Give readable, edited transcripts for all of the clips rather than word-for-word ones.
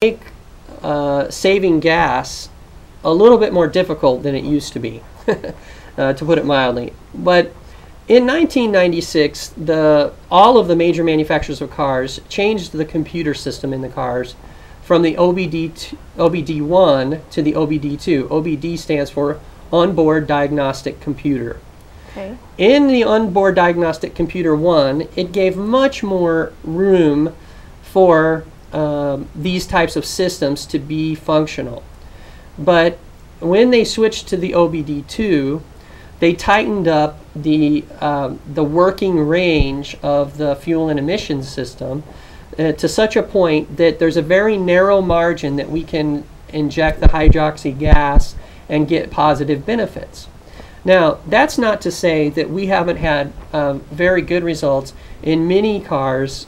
make saving gas a little bit more difficult than it used to be, to put it mildly. But in 1996, all of the major manufacturers of cars changed the computer system in the cars from the OBD1 to the OBD2. OBD stands for Onboard Diagnostic Computer. Okay. In the Onboard Diagnostic Computer 1, it gave much more room for these types of systems to be functional. But when they switched to the OBD2, they tightened up the working range of the fuel and emissions system to such a point that there's a very narrow margin that we can inject the hydroxy gas and get positive benefits. Now, that's not to say that we haven't had very good results in many cars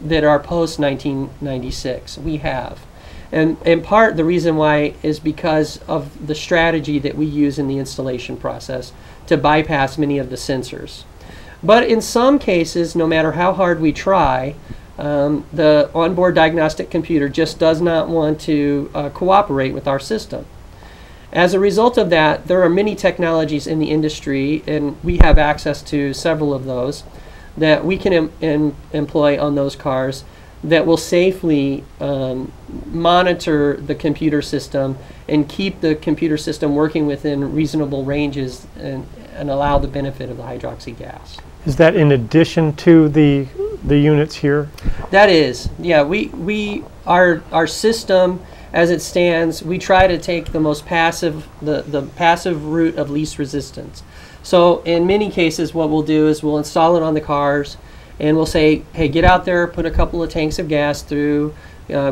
that are post-1996. We have. And in part, the reason why is because of the strategy that we use in the installation process to bypass many of the sensors. But in some cases, no matter how hard we try, the onboard diagnostic computer just does not want to cooperate with our system. As a result of that, there are many technologies in the industry, and we have access to several of those, that we can employ on those cars that will safely monitor the computer system and keep the computer system working within reasonable ranges and allow the benefit of the hydroxy gas. Is that in addition to the units here? That is, yeah. Our system, as it stands, we try to take the most passive, the passive route of least resistance. So in many cases, what we'll do is we'll install it on the cars, and we'll say, hey, get out there, put a couple of tanks of gas through,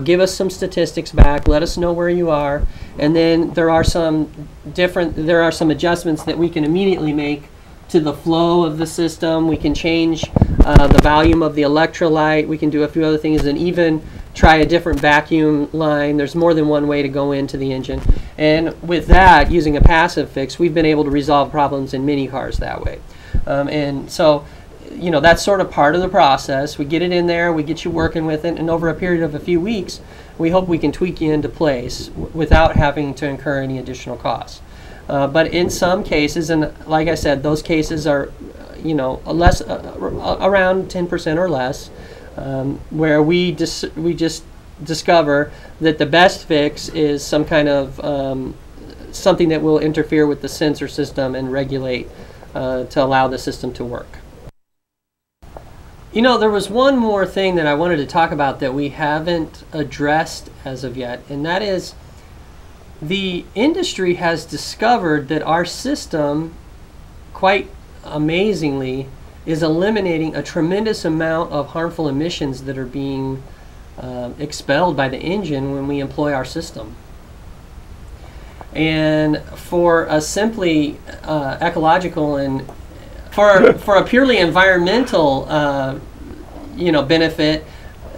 give us some statistics back, let us know where you are, and then there are some adjustments that we can immediately make to the flow of the system. We can change the volume of the electrolyte. We can do a few other things, and even try a different vacuum line. There's more than one way to go into the engine. And with that, using a passive fix, we've been able to resolve problems in many cars that way. And so, you know, that's sort of part of the process. We get it in there, we get you working with it, and over a period of a few weeks, we hope we can tweak you into place without having to incur any additional costs. But in some cases, and like I said, those cases are, you know, around 10% or less, where we just discover that the best fix is some kind of something that will interfere with the sensor system and regulate to allow the system to work. You know, there was one more thing that I wanted to talk about that we haven't addressed as of yet, and that is the industry has discovered that our system, quite amazingly, is eliminating a tremendous amount of harmful emissions that are being expelled by the engine when we employ our system. And for a simply ecological and for a purely environmental you know, benefit,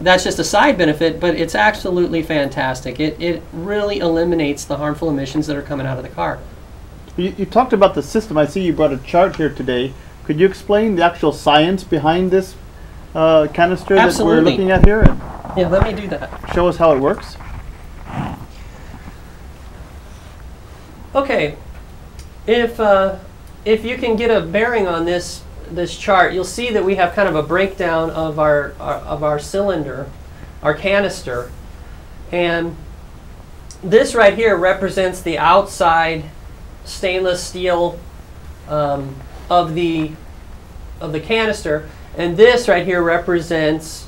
that's just a side benefit, but it's absolutely fantastic. It really eliminates the harmful emissions that are coming out of the car. You talked about the system. I see you brought a chart here today. Could you explain the actual science behind this canister that we're looking at here? Yeah, let me do that. Show us how it works. Okay, if you can get a bearing on this chart, you'll see that we have kind of a breakdown of our cylinder, our canister, and this right here represents the outside stainless steel of the canister, and this right here represents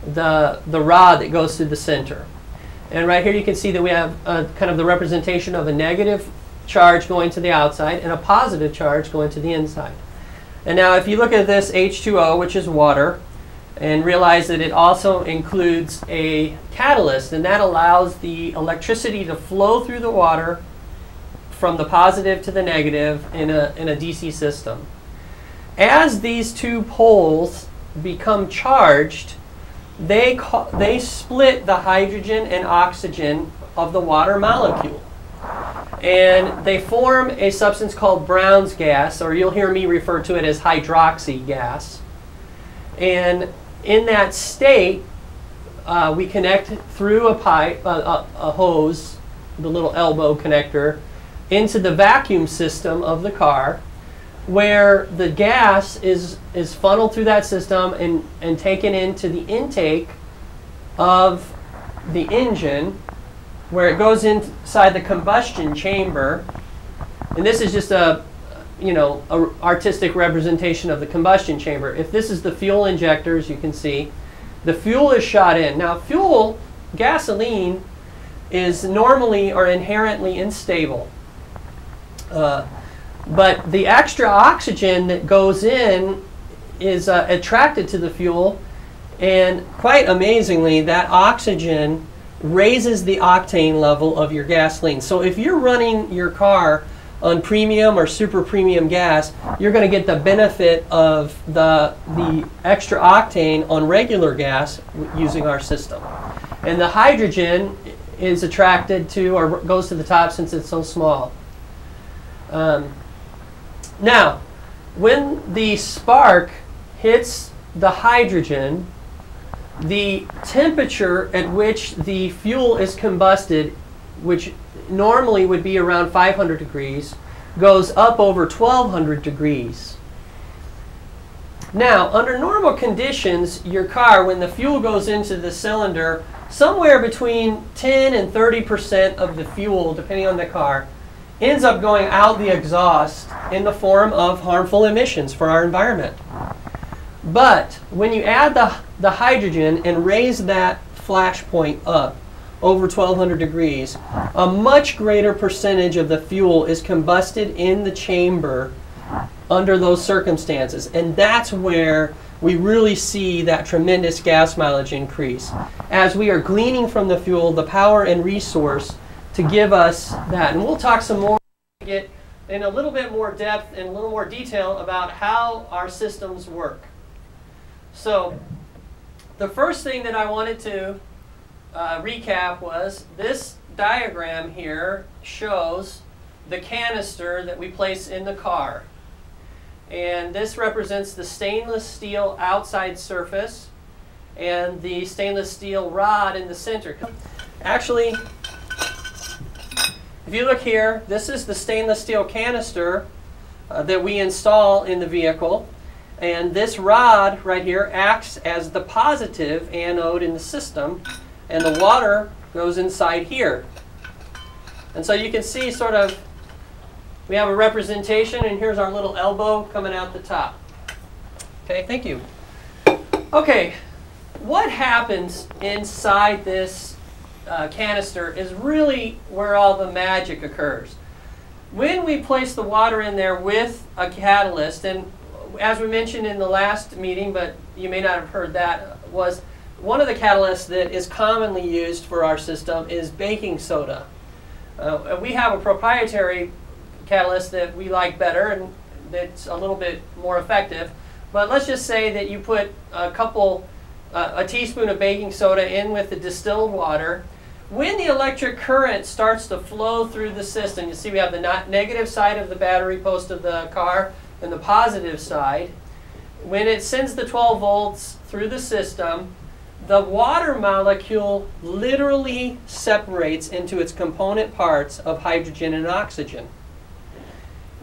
the rod that goes through the center. And right here you can see that we have kind of the representation of a negative charge going to the outside and a positive charge going to the inside. And now if you look at this H2O, which is water, and realize that it also includes a catalyst, and that allows the electricity to flow through the water from the positive to the negative in a DC system. As these two poles become charged, they split the hydrogen and oxygen of the water molecule. And they form a substance called Brown's gas, or you'll hear me refer to it as hydroxy gas. And in that state, we connect through a pipe, a hose, the little elbow connector, into the vacuum system of the car, where the gas is funneled through that system and taken into the intake of the engine, where it goes inside the combustion chamber. And this is just a artistic representation of the combustion chamber. If this is the fuel injector, as you can see, the fuel is shot in. Now, gasoline is normally or inherently unstable. But the extra oxygen that goes in is attracted to the fuel, and quite amazingly, that oxygen raises the octane level of your gasoline. So if you're running your car on premium or super premium gas, you're going to get the benefit of the extra octane on regular gas using our system. And the hydrogen is attracted to, or goes to the top since it's so small. Now, when the spark hits the hydrogen, the temperature at which the fuel is combusted, which normally would be around 500 degrees, goes up over 1200 degrees. Now, under normal conditions, your car, when the fuel goes into the cylinder, somewhere between 10 and 30% of the fuel, depending on the car, ends up going out the exhaust in the form of harmful emissions for our environment. But when you add the hydrogen and raise that flash point up over 1200 degrees, a much greater percentage of the fuel is combusted in the chamber under those circumstances. And that's where we really see that tremendous gas mileage increase, as we are gleaning from the fuel the power and resource to give us that. And we'll talk some more, get in a little bit more depth and a little more detail about how our systems work. So the first thing that I wanted to recap was this diagram here shows the canister that we place in the car. And this represents the stainless steel outside surface and the stainless steel rod in the center. Actually, if you look here, this is the stainless steel canister that we install in the vehicle. And this rod right here acts as the positive anode in the system, and the water goes inside here. And so you can see sort of, we have a representation, and here's our little elbow coming out the top. Okay, thank you. Okay, what happens inside this canister is really where all the magic occurs. When we place the water in there with a catalyst, and as we mentioned in the last meeting, but you may not have heard that, was one of the catalysts that is commonly used for our system is baking soda. We have a proprietary catalyst that we like better and that's a little bit more effective. But let's just say that you put a teaspoon of baking soda in with the distilled water. When the electric current starts to flow through the system, you see we have the negative side of the battery post of the car and the positive side. When it sends the 12 volts through the system, the water molecule literally separates into its component parts of hydrogen and oxygen.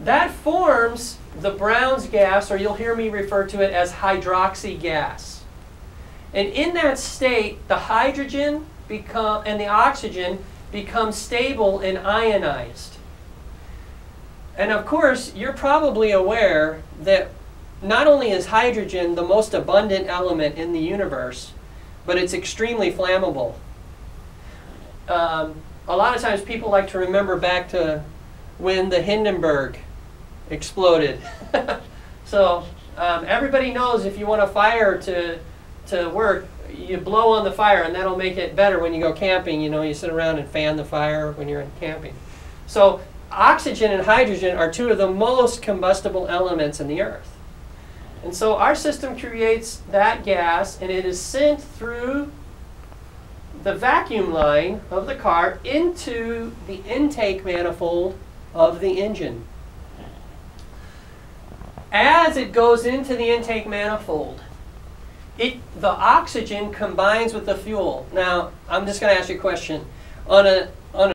That forms the Brown's gas, or you'll hear me refer to it as hydroxy gas. And in that state, the hydrogen and the oxygen become stable and ionized. And of course, you're probably aware that not only is hydrogen the most abundant element in the universe, but it's extremely flammable. A lot of times people like to remember back to when the Hindenburg exploded. So everybody knows if you want a fire to work, you blow on the fire, and that'll make it better when you go camping. You know, you sit around and fan the fire when you're in camping. So oxygen and hydrogen are two of the most combustible elements in the earth. And so our system creates that gas, and it is sent through the vacuum line of the car into the intake manifold of the engine. As it goes into the intake manifold, The oxygen combines with the fuel. Now, I'm just going to ask you a question. On